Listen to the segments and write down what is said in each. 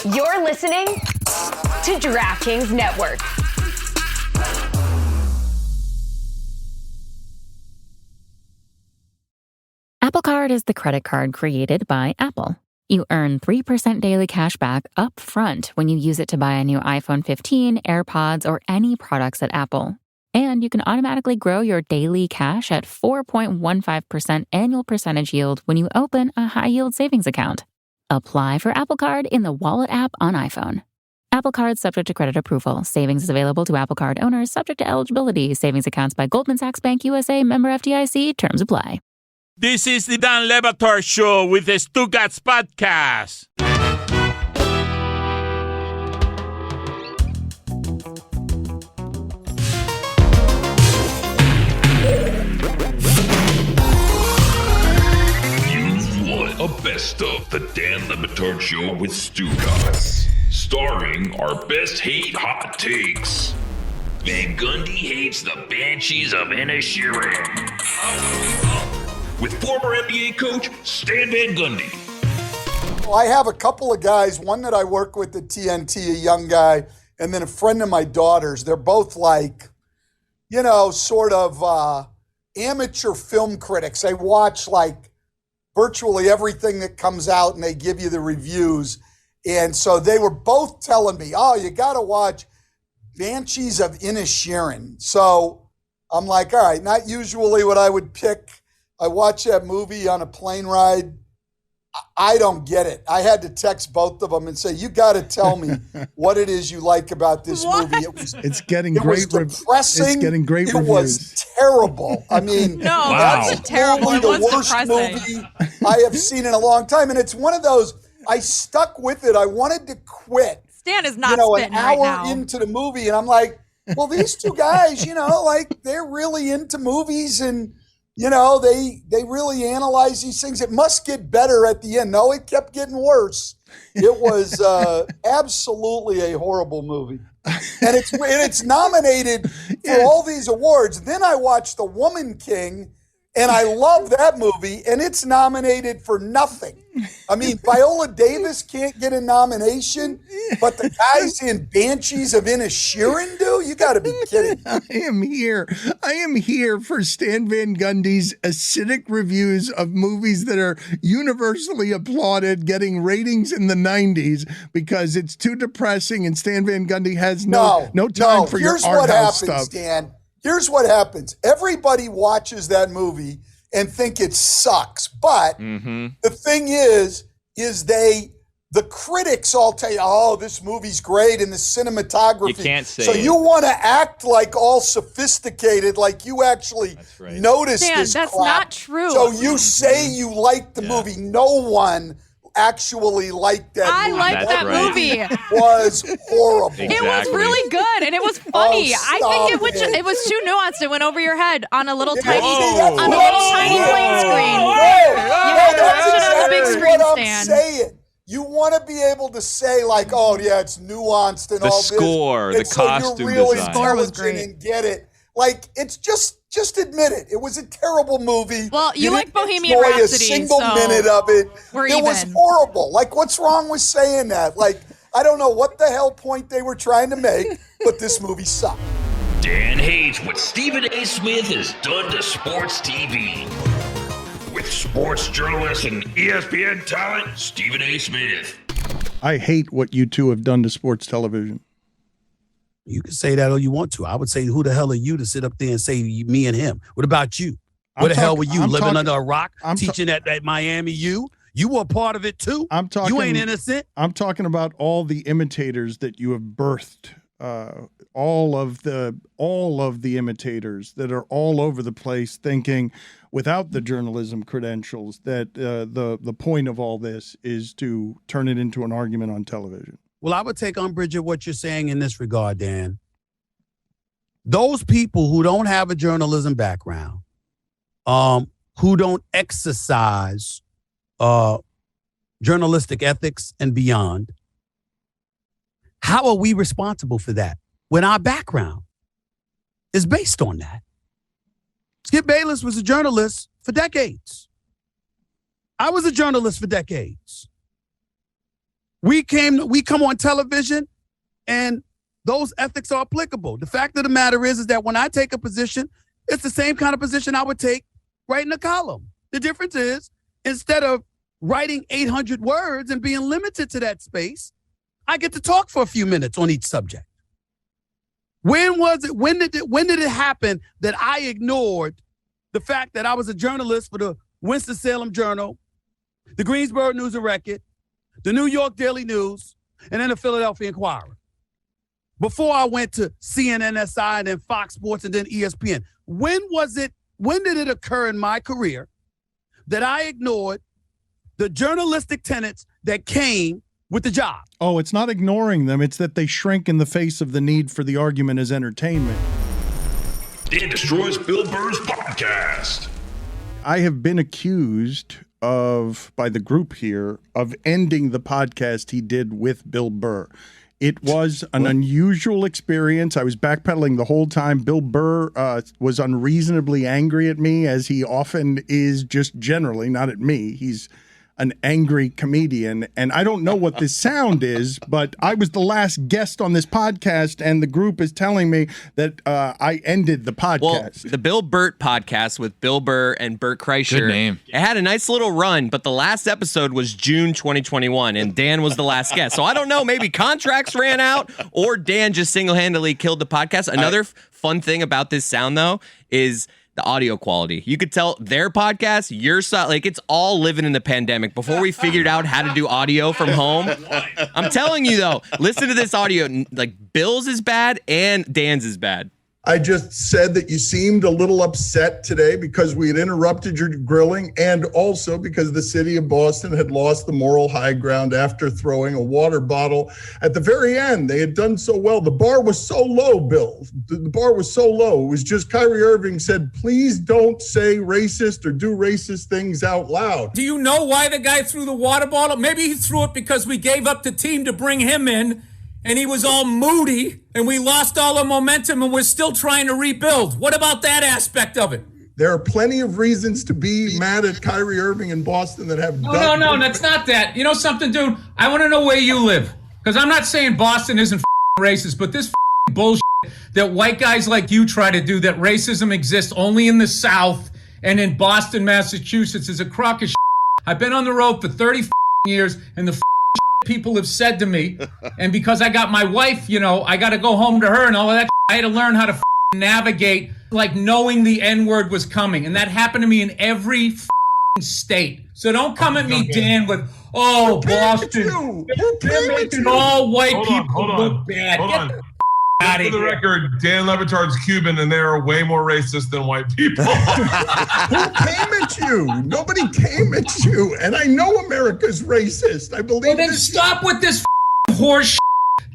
You're listening to DraftKings Network. Apple Card is the credit card created by Apple. You earn 3% daily cash back up front when you use it to buy a new iPhone 15, AirPods, or any products at Apple. And you can automatically grow your daily cash at 4.15% annual percentage yield when you open a high-yield savings account. Apply for Apple Card in the Wallet app on iPhone. Apple Card subject to credit approval. Savings is available to Apple Card owners subject to eligibility. Savings accounts by Goldman Sachs Bank USA, member FDIC. Terms apply. This is the Dan Batard Show with the Stugatz Podcast. A best of the Dan Batard Show with Stugatz, starring our best hate hot takes. Van Gundy hates the Banshees of Inisherin. With former NBA coach Stan Van Gundy. I have a couple of guys, one that I work with at TNT, a young guy, and then a friend of my daughter's. They're both like, you know, sort of amateur film critics. They watch like virtually everything that comes out and they give you the reviews. And so they were both telling me, oh, you got to watch Banshees of Inisherin. So I'm like, all right, not usually what I would pick. I watched that movie on a plane ride. I don't get it. I had to text both of them and say, you got to tell me what it is you like about this movie. It's getting great reviews. It's getting great reviews. It was terrible. I mean, That's terrible. It was the worst depressing. movie I have seen in a long time. And it's one of those, I stuck with it. I wanted to quit. Stan is not an hour into the movie. And I'm like, well, these two guys, like they're really into movies and, they really analyze these things. It must get better at the end. No, it kept getting worse. It was absolutely a horrible movie. And it's nominated for all these awards. Then I watched The Woman King, and I love that movie, and it's nominated for nothing. I mean, Viola Davis can't get a nomination, but the guys in Banshees of Inisherin do? You got to be kidding. I am here for Stan Van Gundy's acidic reviews of movies that are universally applauded, getting ratings in the 90s because it's too depressing and Stan Van Gundy has no time for your art house stuff. Stan. Here's what happens. Everybody watches that movie and think it sucks. But the thing is the critics all tell you, oh, this movie's great and the cinematography. You can't say so it. you want to act like all sophisticated, like you actually notice this that's crap. not true. So you say you like the movie. No one actually liked that movie. I liked that movie. It was horrible. Exactly. It was really good, and it was funny. I think stop it was too nuanced. It went over your head on a little Yeah, tiny see, that's on a what little I'm tiny saying. plane screen. You had to watch it on the big screen, what I'm Stan. saying. You want to be able to say like, oh yeah, it's nuanced and The all score, this. the So costume you're really design. Score was intelligent great. and get it. Like it's just admit it. It was a terrible movie. Well, you like didn't Bohemian enjoy Rhapsody, a single so minute of it. we're It was even. horrible. Like what's wrong with saying that? Like I don't know what the hell point they were trying to make, but this movie sucked. Dan hates what Stephen A. Smith has done to sports TV. With sports journalist and ESPN talent, Stephen A. Smith. I hate what you two have done to sports television. You can say that all you want to. I would say, who the hell are you to sit up there and say me and him? What about you? Where the hell were you? Living under a rock, teaching at Miami U? You were a part of it too. You ain't innocent. I'm talking about all the imitators that you have birthed. All of the imitators that are all over the place thinking without the journalism credentials that the point of all this is to turn it into an argument on television. Well, I would take umbrage at what you're saying in this regard, Dan. Those people who don't have a journalism background, who don't exercise journalistic ethics and beyond, how are we responsible for that when our background is based on that? Skip Bayless was a journalist for decades. I was a journalist for decades. We come on television, and those ethics are applicable. The fact of the matter is that when I take a position, it's the same kind of position I would take writing a column. The difference is, instead of writing 800 words and being limited to that space, I get to talk for a few minutes on each subject. When did it happen that I ignored the fact that I was a journalist for the Winston-Salem Journal, the Greensboro News and Record, the New York Daily News, and then the Philadelphia Inquirer, before I went to CNN, SI, and then Fox Sports, and then ESPN? When did it occur in my career that I ignored the journalistic tenets that came with the job? Oh, it's not ignoring them. It's that they shrink in the face of the need for the argument as entertainment. Dan Destroys Bill Burr's podcast. I have been accused by the group here of ending the podcast he did with Bill Burr. It was an unusual experience. I was backpedaling the whole time. Bill Burr was unreasonably angry at me, as he often is, just generally, not at me. He's an angry comedian, and I don't know what this sound is, but I was the last guest on this podcast, and the group is telling me that I ended the podcast. Well, the Bill Burt podcast with Bill Burr and Bert Kreischer. Good name. It had a nice little run, but the last episode was June 2021, and Dan was the last guest. So I don't know, maybe contracts ran out, or Dan just single-handedly killed the podcast. Another fun thing about this sound, though, is the audio quality. You could tell their podcast, your side, like it's all living in the pandemic. Before we figured out how to do audio from home, I'm telling you though, listen to this audio. Like Bill's is bad and Dan's is bad. I just said that you seemed a little upset today because we had interrupted your grilling, and also because the city of Boston had lost the moral high ground after throwing a water bottle at the very end. They had done so well. The bar was so low, Bill. The bar was so low. It was just Kyrie Irving said, please don't say racist or do racist things out loud. Do you know why the guy threw the water bottle? Maybe he threw it because we gave up the team to bring him in, and he was all moody, and we lost all our momentum, and we're still trying to rebuild. What about that aspect of it? There are plenty of reasons to be mad at Kyrie Irving in Boston that have... No, that's not that. You know something, dude? I want to know where you live, because I'm not saying Boston isn't racist, but this bullshit that white guys like you try to do, that racism exists only in the South and in Boston, Massachusetts, is a crock of shit. I've been on the road for 30 years, and the people have said to me, and because I got my wife, you know, I got to go home to her and all of that, I had to learn how to navigate, like knowing the N-word was coming. And that happened to me in every state. So don't come at me, Dan, with, oh, Boston. They're making all white people look bad. Hold on. For the record, Dan Le Batard's Cuban, and they are way more racist than white people. Who came at you? Nobody came at you. And I know America's racist. I believe. Well, then stop with this horse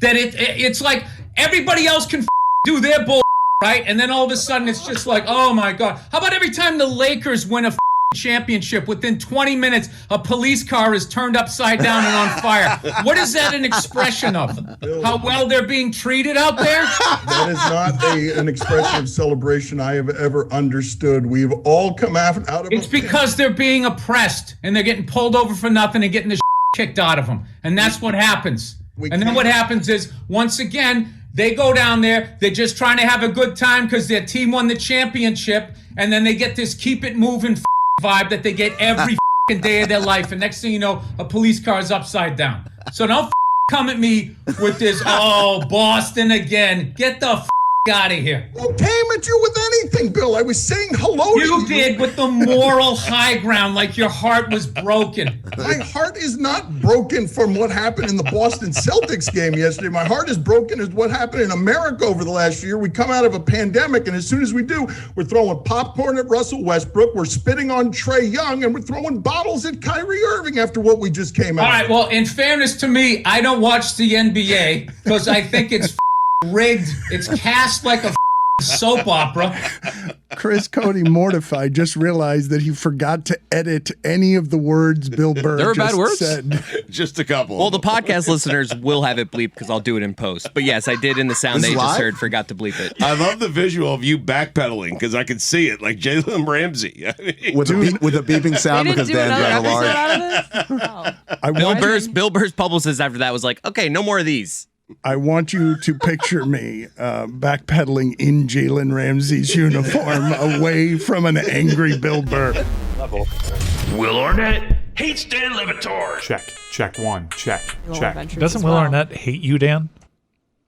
that it's like everybody else can do their bull, right? And then all of a sudden it's just like, oh my God. How about every time the Lakers win a championship, within 20 minutes a police car is turned upside down and on fire? What is that an expression of? How well they're being treated out there? That is not an expression of celebration I have ever understood. We've all come out of it's because they're being oppressed and they're getting pulled over for nothing and getting the kicked out of them, and that's what happens. And then what happens is, once again, they go down there, they're just trying to have a good time because their team won the championship, and then they get this keep it moving vibe that they get every day of their life, and next thing you know, a police car is upside down. So don't come at me with this, oh, Boston again. Get the out of here. Who came at you with anything, Bill? I was saying hello to you. You did, with the moral high ground, like your heart was broken. My heart is not broken from what happened in the Boston Celtics game yesterday. My heart is broken as what happened in America over the last year. We come out of a pandemic, and as soon as we do, we're throwing popcorn at Russell Westbrook, we're spitting on Trae Young, and we're throwing bottles at Kyrie Irving after what we just came out of. All right, well, in fairness to me, I don't watch the NBA because I think it's rigged. It's cast like a soap opera. Chris Cody, mortified, just realized that he forgot to edit any of the words Bill Burr There are just bad words? said. Just a couple. Well, the podcast listeners will have it bleeped because I'll do it in post. But yes, I did in the sound This they is just live? heard, forgot to bleep it. I love the visual of you backpedaling because I can see it like Jalen Ramsey. I mean, with a beeping sound because Dan got a large. Bill Burr's publicist after that was like, okay, no more of these. I want you to picture me backpedaling in Jalen Ramsey's uniform away from an angry Bill Burr. Will Arnett hates Dan Levitard. Check one. Check. Adventures Doesn't as Will well. Arnett hate you, Dan?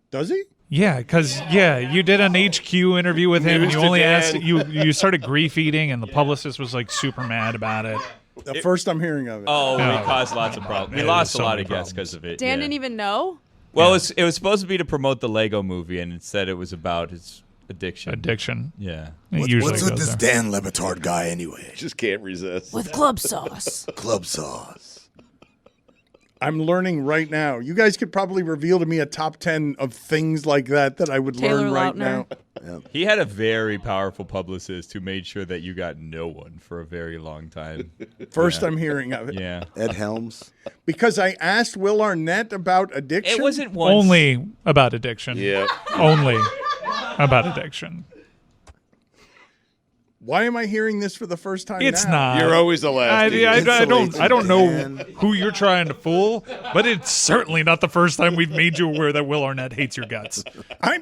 Does he? Yeah, because you did an HQ interview with him, and you only asked you started grief eating, and the publicist was like super mad about it. The first I'm hearing of it. Oh, we caused lots of problems. We lost a lot of guests because of it. Dan didn't even know. Well, it was supposed to be to promote the Lego movie, and instead it was about his addiction. Yeah. What's with this Dan Levitard guy anyway? Just can't resist. With club sauce. Club sauce. I'm learning right now. You guys could probably reveal to me a top 10 of things like that I would learn right now. He had a very powerful publicist who made sure that you got no one for a very long time. First I'm hearing of it. Yeah. Ed Helms. Because I asked Will Arnett about addiction. It wasn't once. Only about addiction. Yeah. Only about addiction. Why am I hearing this for the first time It's now? not. You're always the last. I don't know who you're trying to fool, but it's certainly not the first time we've made you aware that Will Arnett hates your guts. I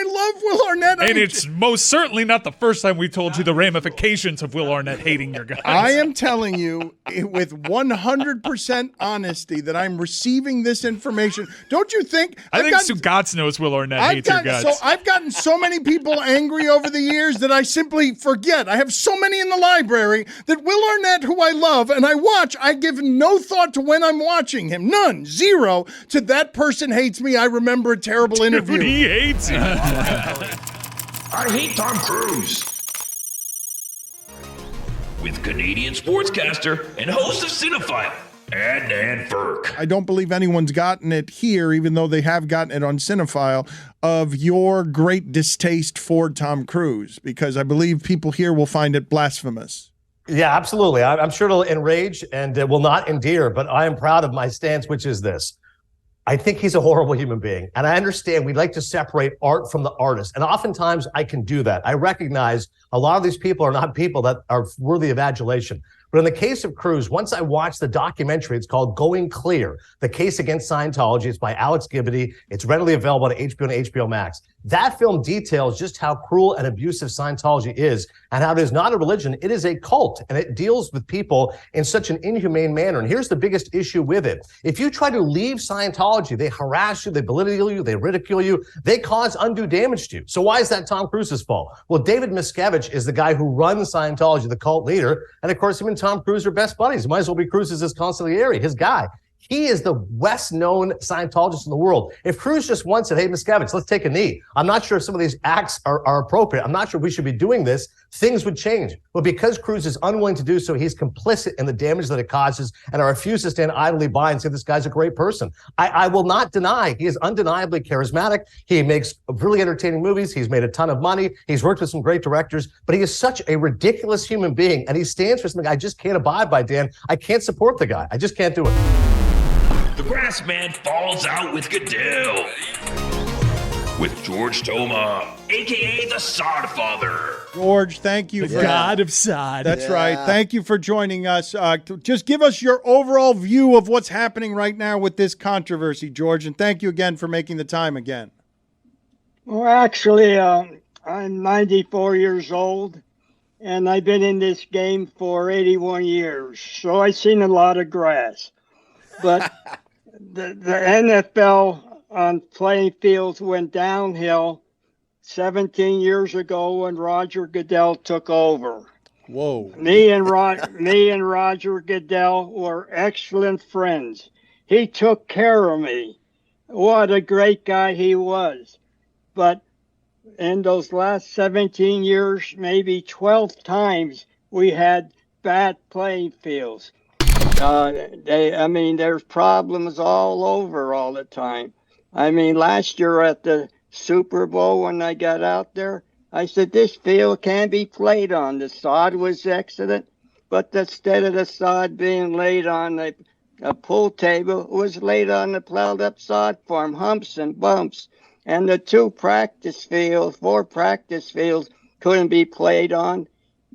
love Will Arnett. And it's most certainly not the first time we've told you the ramifications of Will Arnett hating your guts. I am telling you with 100% honesty that I'm receiving this information. Don't you think? I think Sugats knows Will Arnett hates your guts. So I've gotten so many people angry over the years that I simply forget. I have so many in the library that Will Arnett, who I love and I watch, I give no thought to when I'm watching him. None. Zero. To that person hates me. I remember a terrible interview. He hates you. I hate Tom Cruise. With Canadian sportscaster and host of Cinephile, Adnan Virk. I don't believe anyone's gotten it here, even though they have gotten it on Cinephile, of your great distaste for Tom Cruise, because I believe people here will find it blasphemous. Yeah, absolutely. I'm sure it'll enrage and it will not endear, but I am proud of my stance, which is this. I think he's a horrible human being. And I understand we like to separate art from the artist. And oftentimes I can do that. I recognize a lot of these people are not people that are worthy of adulation. But in the case of Cruise, once I watched the documentary, it's called Going Clear, The Case Against Scientology. It's by Alex Gibbity. It's readily available to HBO and HBO Max. That film details just how cruel and abusive Scientology is and how it is not a religion. It is a cult, and it deals with people in such an inhumane manner. And here's the biggest issue with it. If you try to leave Scientology, they harass you, they belittle you, they ridicule you, they cause undue damage to you. So why is that Tom Cruise's fault? Well, David Miscavige is the guy who runs Scientology, the cult leader. And of course, him and Tom Cruise are best buddies. It might as well be Cruise's consigliere, his guy. He is the best-known Scientologist in the world. If Cruise just once said, hey, Miscavige, let's take a knee. I'm not sure if some of these acts are appropriate. I'm not sure we should be doing this. Things would change. But because Cruise is unwilling to do so, he's complicit in the damage that it causes, and I refuse to stand idly by and say this guy's a great person. I will not deny he is undeniably charismatic. He makes really entertaining movies. He's made a ton of money. He's worked with some great directors, but he is such a ridiculous human being, and he stands for something I just can't abide by, Dan. I can't support the guy. I just can't do it. The Grass Man falls out with Goodell. With George Toma, a.k.a. the Sodfather. George, thank you. The God of Sod. That's right. Thank you for joining us. Just give us your overall view of what's happening right now with this controversy, George, and thank you again for making the time again. Well, actually, I'm 94 years old, and I've been in this game for 81 years, so I've seen a lot of grass. But the NFL on playing fields went downhill 17 years ago when Roger Goodell took over. Whoa. Me and Roger Goodell were excellent friends. He took care of me. What a great guy he was. But in those last 17 years, maybe 12 times, we had bad playing fields. There's problems all over all the time. I mean, last year at the Super Bowl when I got out there, I said, this field can be played on. The sod was excellent, but instead of the sod being laid on a pool table, it was laid on the plowed up sod farm, humps and bumps. And the 4 practice fields couldn't be played on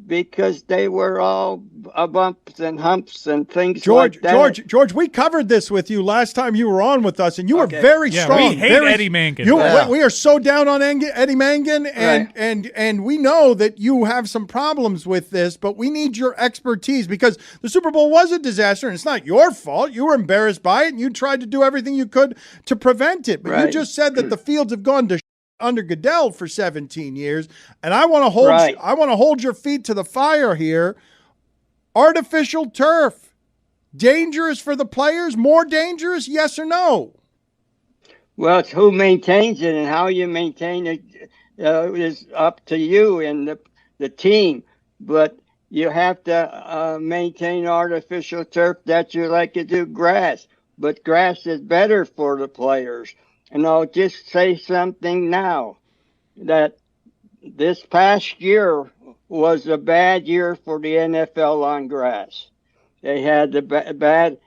because they were all bumps and humps and things like that. George, we covered this with you last time you were on with us, and you were very strong. We hate Eddie Mangan. We are so down on Eddie Mangan, and we know that you have some problems with this, but we need your expertise because the Super Bowl was a disaster, and it's not your fault. You were embarrassed by it, and you tried to do everything you could to prevent it. But you just said that the fields have gone to under Goodell for 17 years, and I want to hold your feet to the fire here. Artificial turf, dangerous for the players, more dangerous, yes or no? Well, it's who maintains it and how you maintain it is up to you and the team. But you have to maintain artificial turf that you like to do grass. But grass is better for the players. And I'll just say something now, that this past year was a bad year for the NFL on grass. They had the bad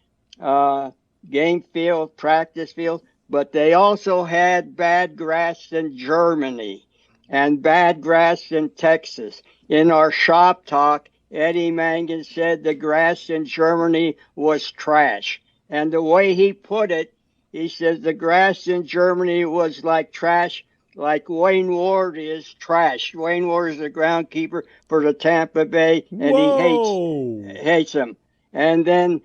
game field, practice field, but they also had bad grass in Germany and bad grass in Texas. In our shop talk, Eddie Mangan said the grass in Germany was trash. And the way he put it, he says the grass in Germany was like trash, like Wayne Ward is trash. Wayne Ward is the groundkeeper for the Tampa Bay, and he hates him. And then,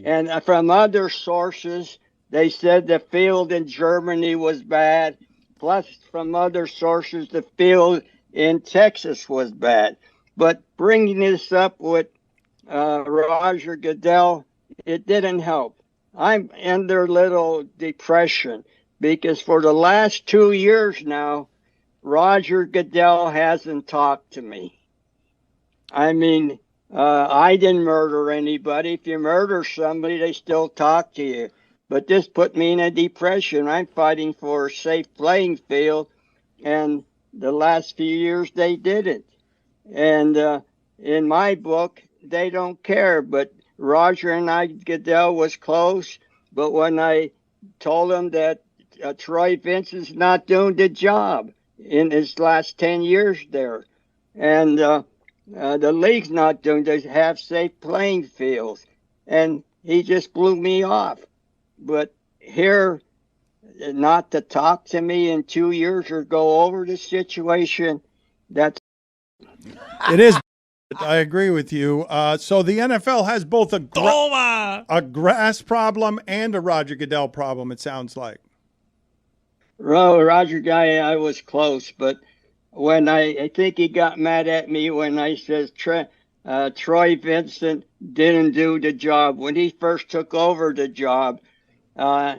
and from other sources, they said the field in Germany was bad. Plus, from other sources, the field in Texas was bad. But bringing this up with Roger Goodell, it didn't help. I'm under a little depression because for the last 2 years now, Roger Goodell hasn't talked to me. I mean, I didn't murder anybody. If you murder somebody, they still talk to you. But this put me in a depression. I'm fighting for a safe playing field, and the last few years they didn't. And in my book, they don't care, but Roger and Goodell was close, but when I told him that Troy Vincent's not doing the job in his last 10 years there, and the league's not doing to have safe playing fields, and he just blew me off. But here, not to talk to me in 2 years or go over the situation, that's it is. I agree with you. So the NFL has both a grass problem and a Roger Goodell problem, it sounds like. Well, Roger Guy, I was close, but when I think he got mad at me when I says Troy Vincent didn't do the job. When he first took over the job,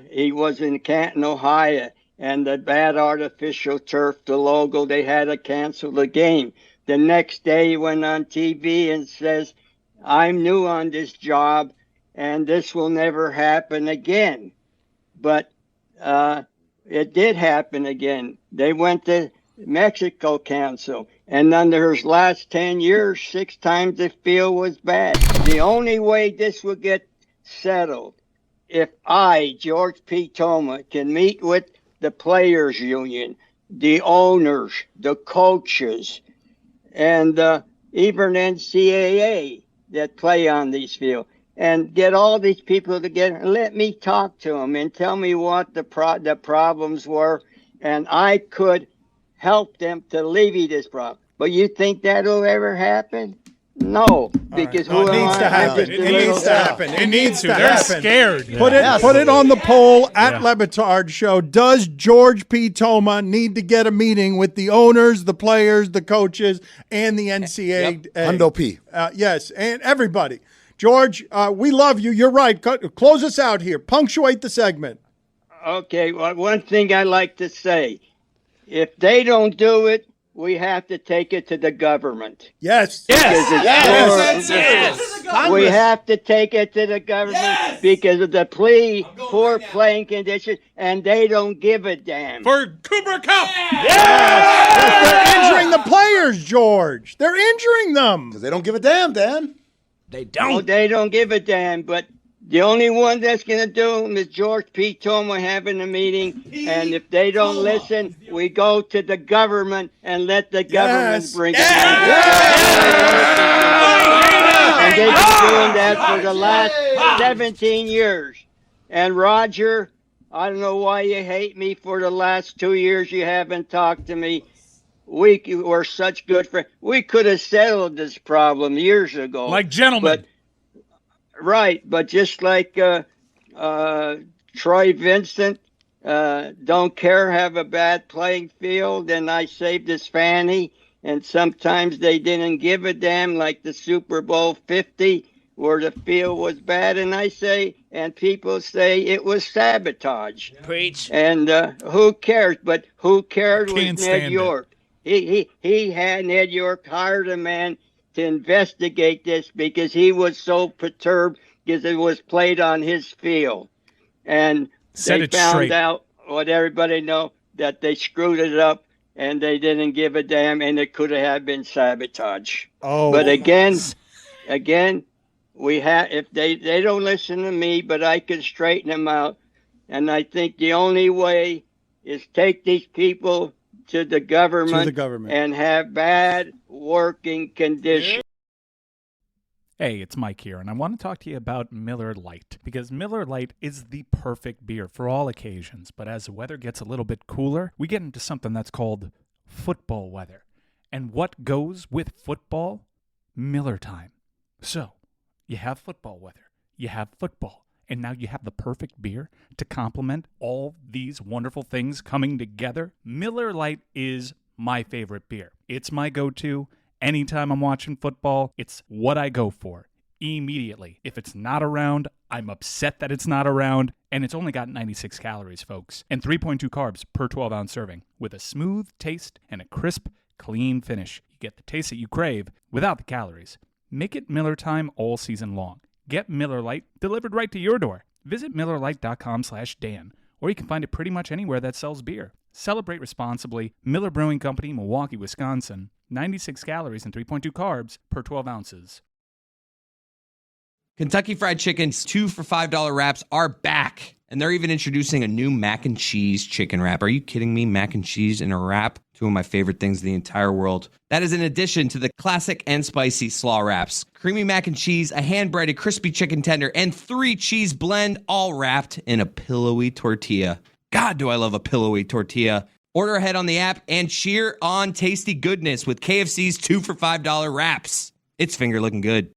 he was in Canton, Ohio, and the bad artificial turf, the logo, they had to cancel the game. The next day he went on TV and says, I'm new on this job and this will never happen again. But it did happen again. They went to Mexico Council, and under his last 10 years, 6 times the field was bad. The only way this will get settled, if I, George P. Toma, can meet with the players union, the owners, the coaches, and even NCAA that play on these fields, and get all these people together and let me talk to them and tell me what the problems were, and I could help them to alleviate this problem. But you think that'll ever happen? No, because it needs to happen. It needs to happen. It needs to They're happen. scared. Put it on the poll at Lebatard Show. Does George P. Toma need to get a meeting with the owners, the players, the coaches, and the NCAA? Hundo P. Yes, and everybody. George, we love you. You're right. Close us out here. Punctuate the segment. Okay, well, one thing I like to say, if they don't do it, we have to take it to the government. Yes. Yes. Yes. We have to take it to the government because of the poor playing conditions, and they don't give a damn. For Cooper Cup! Yes, they're injuring the players, George. They're injuring them. Because they don't give a damn, Dan. They don't. No, they don't give a damn, but the only one that's going to do them is George P. Toma having a meeting, and if they don't listen, we go to the government and let the government bring it in. And they've been doing that for the last 17 years. And Roger, I don't know why you hate me. For the last 2 years, you haven't talked to me. We were such good friends. We could have settled this problem years ago. Like gentlemen. But just like Troy Vincent, don't care, have a bad playing field, and I saved his fanny, and sometimes they didn't give a damn, like the Super Bowl 50, where the field was bad, and I say, and people say it was sabotage. Preach. And who cares? But who cared was Ned York. He had Ned York hired a man to investigate this because he was so perturbed because it was played on his field. And they found out what everybody know, that they screwed it up and they didn't give a damn, and it could have been sabotage. Oh. But again, we have, if they don't listen to me, but I can straighten them out. And I think the only way is take these people to the government, and have bad working conditions. Hey, it's Mike here, and I want to talk to you about Miller Lite, because Miller Lite is the perfect beer for all occasions. But as the weather gets a little bit cooler, we get into something that's called football weather. And what goes with football? Miller time. So, you have football weather, you have football, and now you have the perfect beer to complement all these wonderful things coming together. Miller Lite is my favorite beer. It's my go-to. Anytime I'm watching football, it's what I go for immediately. If it's not around, I'm upset that it's not around. And it's only got 96 calories, folks, and 3.2 carbs per 12-ounce serving, with a smooth taste and a crisp, clean finish. You get the taste that you crave without the calories. Make it Miller time all season long. Get Miller Lite delivered right to your door. Visit MillerLite.com/Dan, or you can find it pretty much anywhere that sells beer. Celebrate responsibly. Miller Brewing Company, Milwaukee, Wisconsin. 96 calories and 3.2 carbs per 12 ounces. Kentucky Fried Chicken's 2 for $5 wraps are back. And they're even introducing a new mac and cheese chicken wrap. Are you kidding me? Mac and cheese in a wrap? Two of my favorite things in the entire world. That is in addition to the classic and spicy slaw wraps. Creamy mac and cheese, a hand-breaded crispy chicken tender, and 3 cheese blend, all wrapped in a pillowy tortilla. God, do I love a pillowy tortilla. Order ahead on the app and cheer on tasty goodness with KFC's 2 for $5 wraps. It's finger looking good.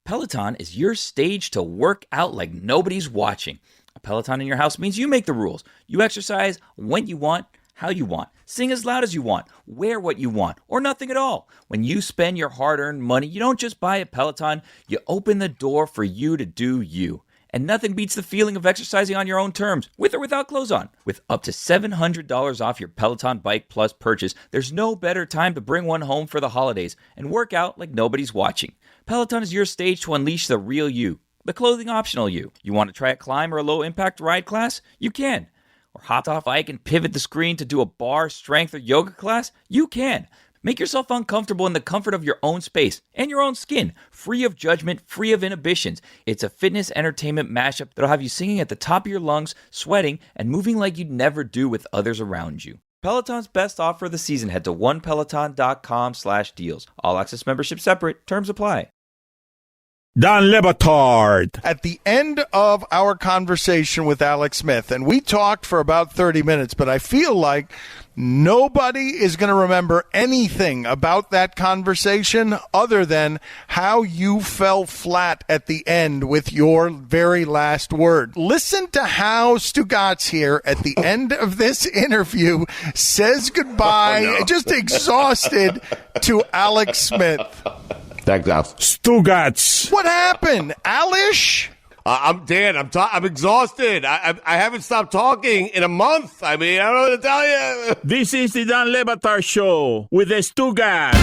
Peloton is your stage to work out like nobody's watching. A Peloton in your house means you make the rules. You exercise when you want, how you want. Sing as loud as you want. Wear what you want, or nothing at all. When you spend your hard-earned money, you don't just buy a Peloton. You open the door for you to do you. And nothing beats the feeling of exercising on your own terms, with or without clothes on. With up to $700 off your Peloton Bike Plus purchase, there's no better time to bring one home for the holidays and work out like nobody's watching. Peloton is your stage to unleash the real you, the clothing optional you. You want to try a climb or a low-impact ride class? You can. Or hop off Ike and pivot the screen to do a bar, strength, or yoga class? You can. Make yourself uncomfortable in the comfort of your own space and your own skin, free of judgment, free of inhibitions. It's a fitness entertainment mashup that'll have you singing at the top of your lungs, sweating, and moving like you'd never do with others around you. Peloton's best offer of the season. Head to onepeloton.com/deals. All access membership separate. Terms apply. Don Le Batard. At the end of our conversation with Alex Smith, and we talked for about 30 minutes, but I feel like nobody is going to remember anything about that conversation other than how you fell flat at the end with your very last word. Listen to how Stugatz here at the end of this interview says goodbye, just exhausted, to Alex Smith. Thanks, Alex. Stugatz. What happened, Alish? I'm Dan. I'm exhausted. I haven't stopped talking in a month. I mean, I don't know what to tell you. This is the Dan Le Batard Show with the Stugatz.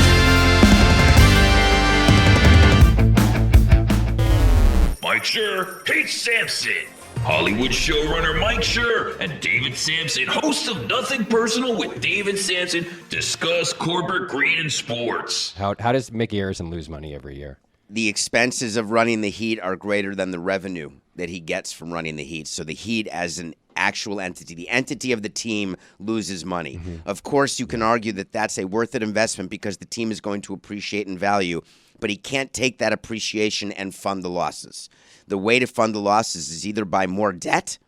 Mike Schur hates Samson. Hollywood showrunner Mike Schur and David Samson, hosts of Nothing Personal with David Samson, discuss corporate greed in sports. How does Mickey Arison lose money every year? The expenses of running the Heat are greater than the revenue that he gets from running the Heat. So the Heat as an actual entity, the entity of the team, loses money. Of course, you can argue that that's a worth it investment because the team is going to appreciate in value, but he can't take that appreciation and fund the losses. The way to fund the losses is either by more debt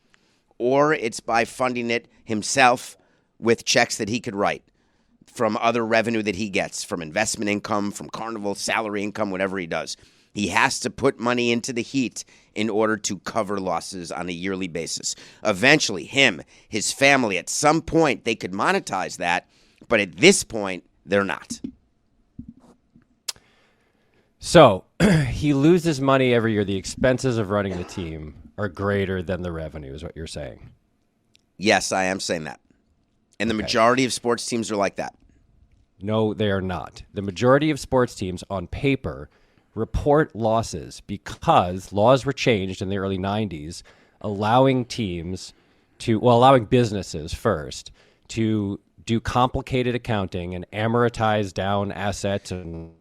or it's by funding it himself with checks that he could write from other revenue that he gets, from investment income, from Carnival, salary income, whatever he does. He has to put money into the Heat in order to cover losses on a yearly basis. Eventually, him, his family, at some point, they could monetize that, but at this point, they're not. So he loses money every year. The expenses of running the team are greater than the revenue, is what you're saying. Yes, I am saying that. And the majority of sports teams are like that. No, they are not. The majority of sports teams on paper report losses because laws were changed in the early 90s, allowing businesses first to do complicated accounting and amortize down assets and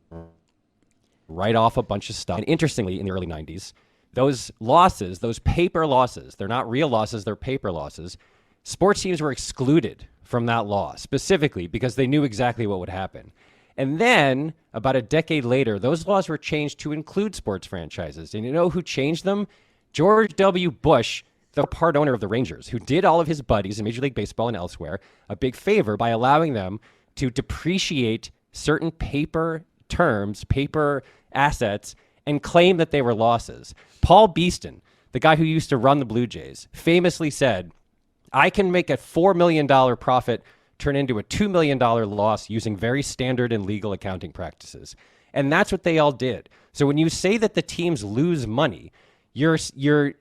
write off a bunch of stuff. And interestingly, in the early 90s, those losses, those paper losses, they're not real losses, they're paper losses. Sports teams were excluded from that law specifically because they knew exactly what would happen. And then about a decade later, those laws were changed to include sports franchises. And you know who changed them? George W. Bush, the part owner of the Rangers, who did all of his buddies in Major League Baseball and elsewhere a big favor by allowing them to depreciate certain paper terms, paper assets, and claim that they were losses. Paul Beeston, the guy who used to run the Blue Jays, famously said, I can make a $4 million profit turn into a $2 million loss using very standard and legal accounting practices. And that's what they all did. So when you say that the teams lose money, you're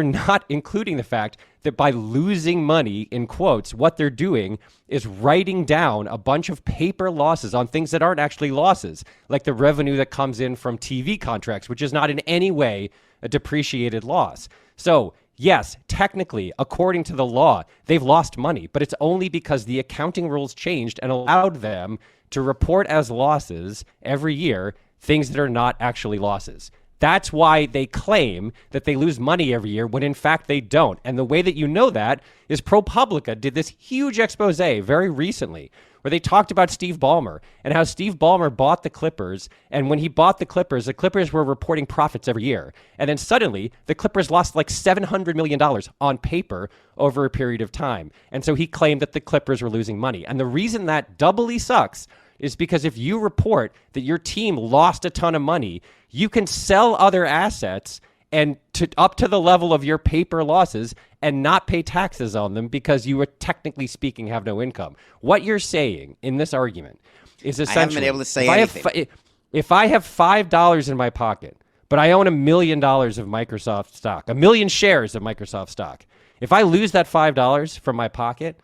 not including the fact that by losing money, in quotes, what they're doing is writing down a bunch of paper losses on things that aren't actually losses, like the revenue that comes in from TV contracts, which is not in any way a depreciated loss. So yes, technically, according to the law, they've lost money, but it's only because the accounting rules changed and allowed them to report as losses every year things that are not actually losses. That's why they claim that they lose money every year when in fact they don't. And the way that you know that is ProPublica did this huge expose very recently where they talked about Steve Ballmer and how Steve Ballmer bought the Clippers. And when he bought the Clippers were reporting profits every year. And then suddenly the Clippers lost like $700 million on paper over a period of time. And so he claimed that the Clippers were losing money. And the reason that doubly sucks is because if you report that your team lost a ton of money, you can sell other assets and up to the level of your paper losses and not pay taxes on them because you, technically speaking, have no income. What you're saying in this argument is essentially, I haven't been able to say anything. If I have $5 in my pocket, but I own $1 million of Microsoft stock, 1 million shares of Microsoft stock, if I lose that $5 from my pocket,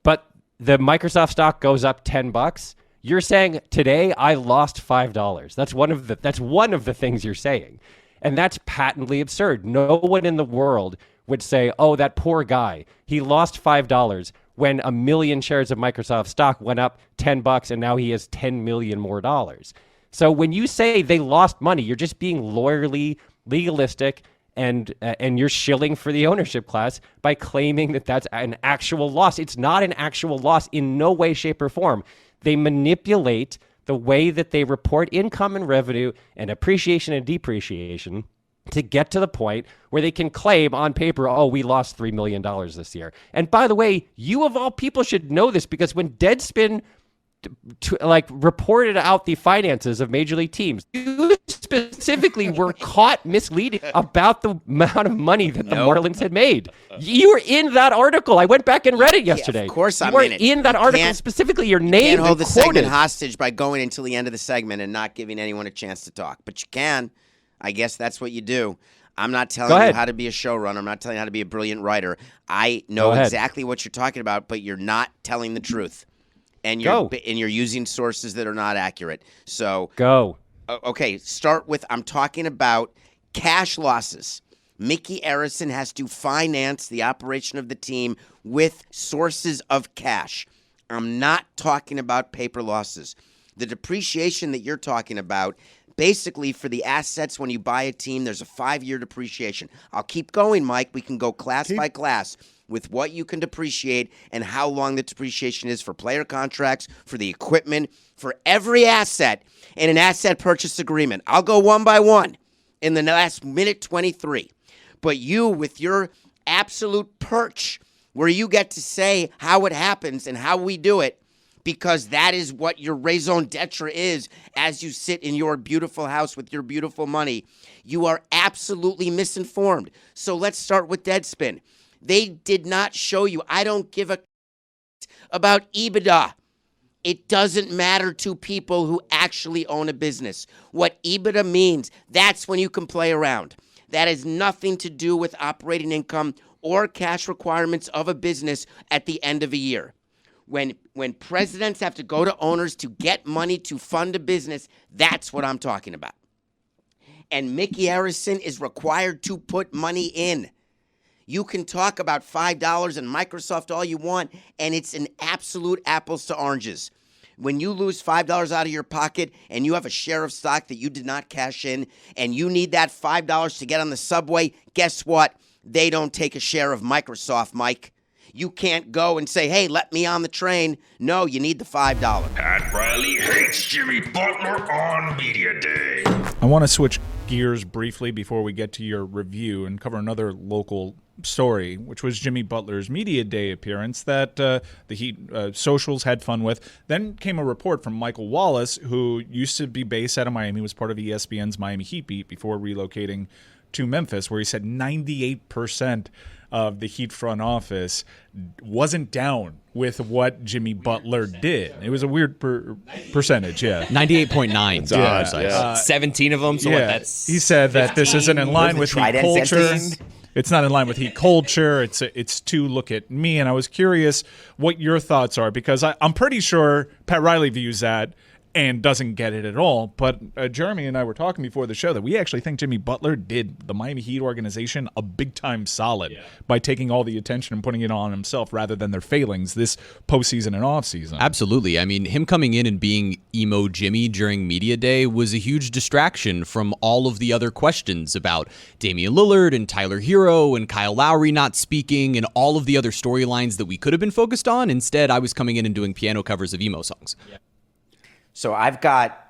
but the Microsoft stock goes up $10, you're saying today I lost $5. That's one of the things you're saying. And that's patently absurd. No one in the world would say, oh, that poor guy, he lost $5 when 1 million shares of Microsoft stock went up $10 and now he has 10 million more dollars. So when you say they lost money, you're just being lawyerly, legalistic, and you're shilling for the ownership class by claiming that that's an actual loss. It's not an actual loss in no way, shape, or form. They manipulate the way that they report income and revenue and appreciation and depreciation to get to the point where they can claim on paper, oh, we lost $3 million this year. And by the way, you of all people should know this because when Deadspin reported out the finances of major league teams, you specifically were caught misleading about the amount of money that the Marlins had made. You were in that article. I went back and read it yesterday. Of course I'm in it. You were in that article specifically. Your name. You can't hold the quoted. segment hostage by going until the end of the segment and not giving anyone a chance to talk. But you can. I guess that's what you do. I'm not telling you how to be a showrunner. I'm not telling you how to be a brilliant writer. I know exactly what you're talking about, but you're not telling the truth. And you're using sources that are not accurate. So go. Okay, start with I'm talking about cash losses. Mickey Arison has to finance the operation of the team with sources of cash. I'm not talking about paper losses. The depreciation that you're talking about, basically for the assets when you buy a team, there's a 5-year depreciation. I'll keep going, Mike. We can go class by class with what you can depreciate and how long the depreciation is for player contracts, for the equipment, for every asset in an asset purchase agreement. I'll go one by one in the last minute 23. But you, with your absolute perch, where you get to say how it happens and how we do it, because that is what your raison d'etre is as you sit in your beautiful house with your beautiful money, you are absolutely misinformed. So let's start with Deadspin. They did not show you. I don't give a about EBITDA. It doesn't matter to people who actually own a business. What EBITDA means, that's when you can play around. That has nothing to do with operating income or cash requirements of a business at the end of a year. When presidents have to go to owners to get money to fund a business, that's what I'm talking about. And Mickey Arison is required to put money in. You can talk about $5 and Microsoft all you want, and it's an absolute apples to oranges. When you lose $5 out of your pocket and you have a share of stock that you did not cash in and you need that $5 to get on the subway, guess what? They don't take a share of Microsoft, Mike. You can't go and say, hey, let me on the train. No, you need the $5. Pat Riley hates Jimmy Butler on Media Day. I want to switch gears briefly before we get to your review and cover another local story, which was Jimmy Butler's Media Day appearance that the Heat socials had fun with. Then came a report from Michael Wallace, who used to be based out of Miami, was part of ESPN's Miami Heat beat before relocating to Memphis, where he said 98% of the Heat front office wasn't down with what Jimmy Butler did. It was a weird percentage, yeah. 98.9. Yeah. 17 of them, so yeah. what, that's... He said that this isn't in line with Heat culture. It's not in line with Heat culture. It's to look at me, and I was curious what your thoughts are, because I'm pretty sure Pat Riley views that and doesn't get it at all. But Jeremy and I were talking before the show that we actually think Jimmy Butler did the Miami Heat organization a big-time solid by taking all the attention and putting it on himself rather than their failings this postseason and offseason. Absolutely. I mean, him coming in and being emo Jimmy during Media Day was a huge distraction from all of the other questions about Damian Lillard and Tyler Hero and Kyle Lowry not speaking and all of the other storylines that we could have been focused on. Instead, I was coming in and doing piano covers of emo songs. Yeah. So I've got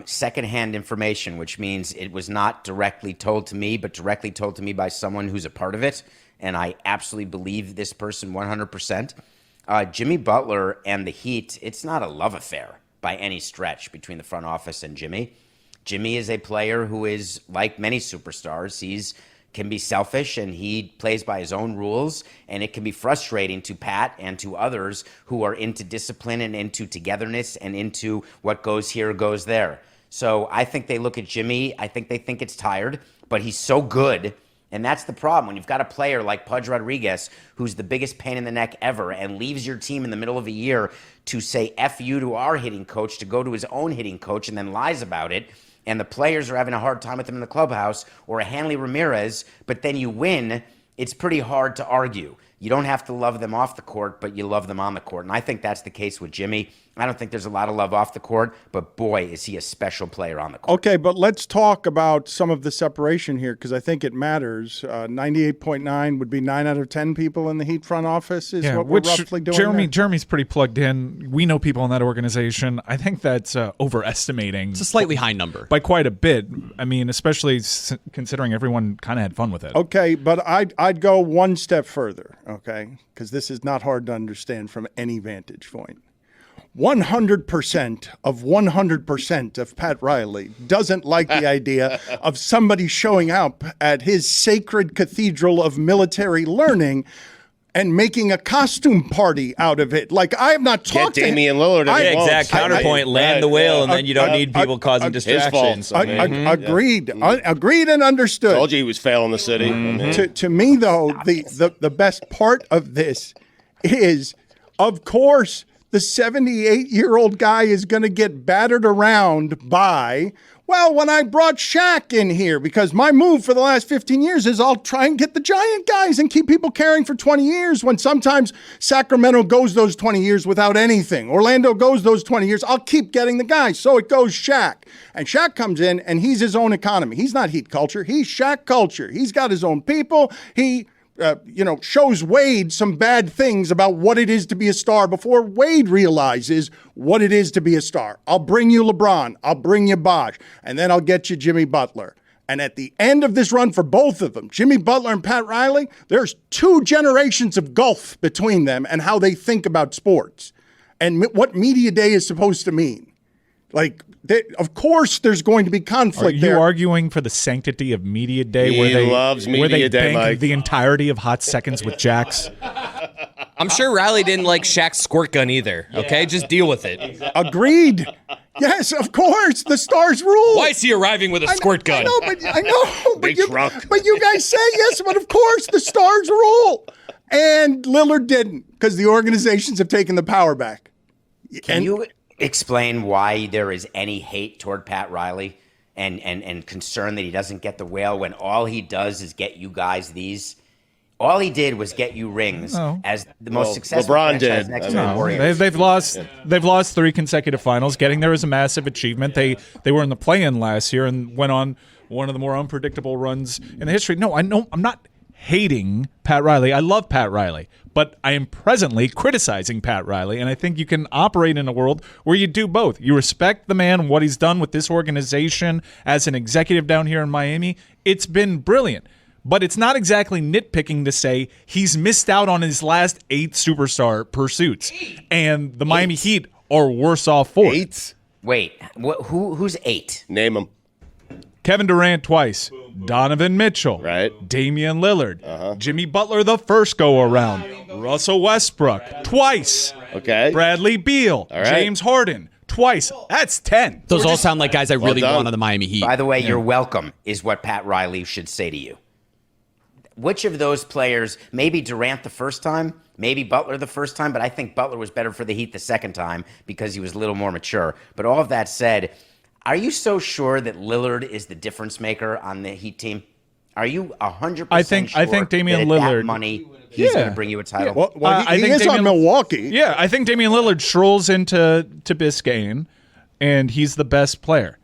secondhand information, which means it was not directly told to me, but directly told to me by someone who's a part of it. And I absolutely believe this person 100%. Jimmy Butler and the Heat, it's not a love affair by any stretch between the front office and Jimmy. Jimmy is a player who is, like many superstars, can be selfish and he plays by his own rules, and it can be frustrating to Pat and to others who are into discipline and into togetherness and into what goes here goes there. So I think they look at Jimmy, I think they think it's tired, but he's so good, and that's the problem. When you've got a player like Pudge Rodriguez, who's the biggest pain in the neck ever, and leaves your team in the middle of a year to say F you to our hitting coach, to go to his own hitting coach and then lies about it, and the players are having a hard time with him in the clubhouse, or a Hanley Ramirez, but then you win, it's pretty hard to argue. You don't have to love them off the court, but you love them on the court. And I think that's the case with Jimmy. I don't think there's a lot of love off the court, but boy, is he a special player on the court. Okay, but let's talk about some of the separation here, because I think it matters. 98.9 would be 9 out of 10 people in the Heat front office is what we're roughly doing. Jeremy's pretty plugged in. We know people in that organization. I think that's overestimating. It's a slightly high number. By quite a bit. I mean, especially considering everyone kind of had fun with it. Okay, but I'd go one step further, okay, because this is not hard to understand from any vantage point. 100% of 100% of Pat Riley doesn't like the idea of somebody showing up at his sacred cathedral of military learning and making a costume party out of it. Like, I'm not talking. Get Damian Lillard. Exact counterpoint. Land the whale, and then you don't need people causing distractions. Agreed. Agreed and understood. Told you he was failing the city. Mm-hmm. To me, though, the best part of this is, of course, the 78-year-old guy is going to get battered around by Well, when I brought Shaq in here, because my move for the last 15 years is I'll try and get the giant guys and keep people carrying for 20 years when sometimes Sacramento goes those 20 years without anything. Orlando goes those 20 years. I'll keep getting the guys. So it goes Shaq. And Shaq comes in and he's his own economy. He's not Heat culture. He's Shaq culture. He's got his own people. He shows Wade some bad things about what it is to be a star before Wade realizes what it is to be a star. I'll bring you LeBron. I'll bring you Bosh. And then I'll get you Jimmy Butler. And at the end of this run for both of them, Jimmy Butler and Pat Riley, there's 2 generations of gulf between them and how they think about sports and what media day is supposed to mean. Like, of course, there's going to be conflict there. Are you arguing for the sanctity of Media Day where they bank Mike. the entirety of hot seconds with Jax? I'm sure Riley didn't like Shaq's squirt gun either. Okay, just deal with it. Agreed. Yes, of course. The stars rule. Why is he arriving with a squirt gun? I know. But you guys say yes, but of course the stars rule. And Lillard didn't because the organizations have taken the power back. Can you explain why there is any hate toward Pat Riley and concern that he doesn't get the whale when all he does is get you guys these? All he did was get you rings as the most successful LeBron franchise did. next to the Warriors. They've lost 3 consecutive finals. Getting there is a massive achievement. They were in the play-in last year and went on one of the more unpredictable runs in the history. No, I'm not hating Pat Riley. I love Pat Riley, but I am presently criticizing Pat Riley, and I think you can operate in a world where you do both. You respect the man, what he's done with this organization as an executive down here in Miami. It's been brilliant, but it's not exactly nitpicking to say he's missed out on his last 8 superstar pursuits, and the Miami Heat are worse off for it. Wait, who's 8? Name them. Kevin Durant twice, Donovan Mitchell, Damian Lillard, Jimmy Butler the first go-around, Russell Westbrook twice, Bradley Beal, James Harden twice. That's 10. Those all sound like guys I really want on the Miami Heat. By the way, you're welcome is what Pat Riley should say to you. Which of those players, maybe Durant the first time, maybe Butler the first time, but I think Butler was better for the Heat the second time because he was a little more mature. But all of that said, are you so sure that Lillard is the difference maker on the Heat team? Are you 100% sure I think Damian that at Lillard, that money, he's going to bring you a title? He is on Milwaukee. Yeah, I think Damian Lillard strolls into Biscayne, and he's the best player.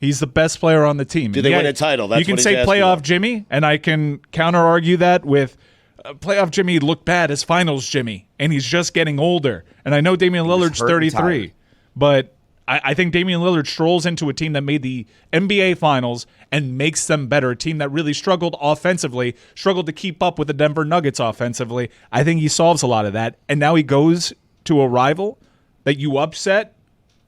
He's the best player on the team. Do they win a title? That's you can what he's say asking playoff about. Jimmy, and I can counter-argue that with playoff Jimmy looked bad as finals Jimmy, and he's just getting older. And I know Damian Lillard's 33, but I think Damian Lillard strolls into a team that made the NBA Finals and makes them better, a team that really struggled offensively, struggled to keep up with the Denver Nuggets offensively. I think he solves a lot of that, and now he goes to a rival that you upset,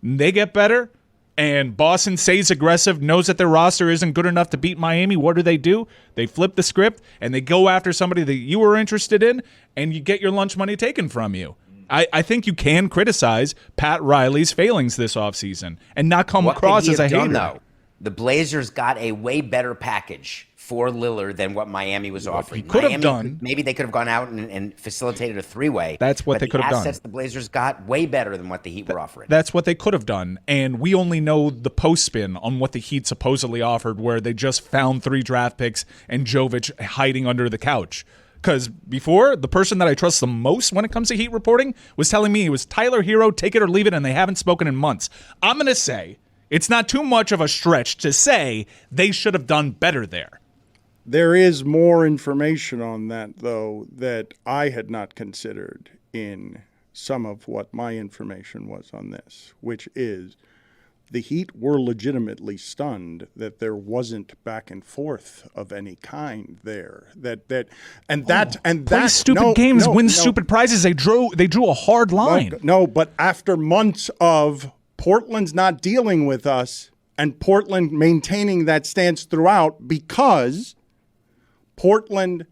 they get better, and Boston stays aggressive, knows that their roster isn't good enough to beat Miami. What do? They flip the script, and they go after somebody that you were interested in, and you get your lunch money taken from you. I think you can criticize Pat Riley's failings this offseason and not come across as a hater. Though? The Blazers got a way better package for Lillard than what Miami was offering. He could have done. Maybe they could have gone out and facilitated a 3-way. That's what they could have done. The assets the Blazers got way better than what the Heat were offering. That's what they could have done. And we only know the post spin on what the Heat supposedly offered, where they just found 3 draft picks and Jovic hiding under the couch. Because before, the person that I trust the most when it comes to Heat reporting was telling me it was Tyler Hero, take it or leave it, and they haven't spoken in months. I'm going to say it's not too much of a stretch to say they should have done better there. There is more information on that, though, that I had not considered in some of what my information was on this, which is the Heat were legitimately stunned that there wasn't back and forth of any kind there. Play stupid games, win stupid prizes. They drew a hard line. No, but after months of Portland's not dealing with us and Portland maintaining that stance throughout, because Portland,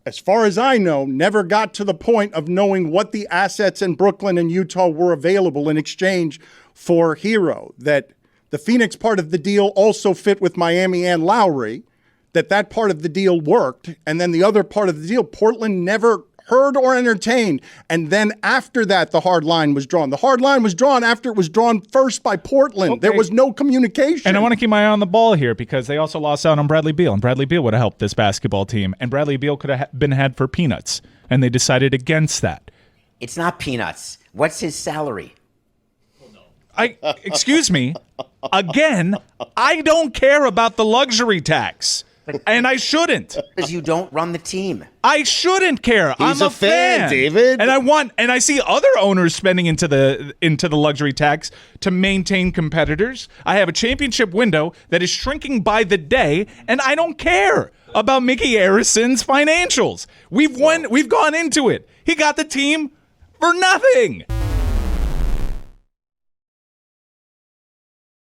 as far as I know, never got to the point of knowing what the assets in Brooklyn and Utah were available in exchange for Hero, that the Phoenix part of the deal also fit with Miami and Lowry, that part of the deal worked, and then the other part of the deal, Portland never heard or entertained. And then after that, the hard line was drawn. The hard line was drawn after it was drawn first by Portland. Okay. There was no communication. And I want to keep my eye on the ball here because they also lost out on Bradley Beal, and Bradley Beal would have helped this basketball team, and Bradley Beal could have been had for peanuts, and they decided against that. It's not peanuts. What's his salary? Excuse me, again, I don't care about the luxury tax, and I shouldn't. Because you don't run the team. I shouldn't care. He's I'm a fan, David. And I see other owners spending into the luxury tax to maintain competitors. I have a championship window that is shrinking by the day, and I don't care about Mickey Arison's financials. We've gone into it. He got the team for nothing.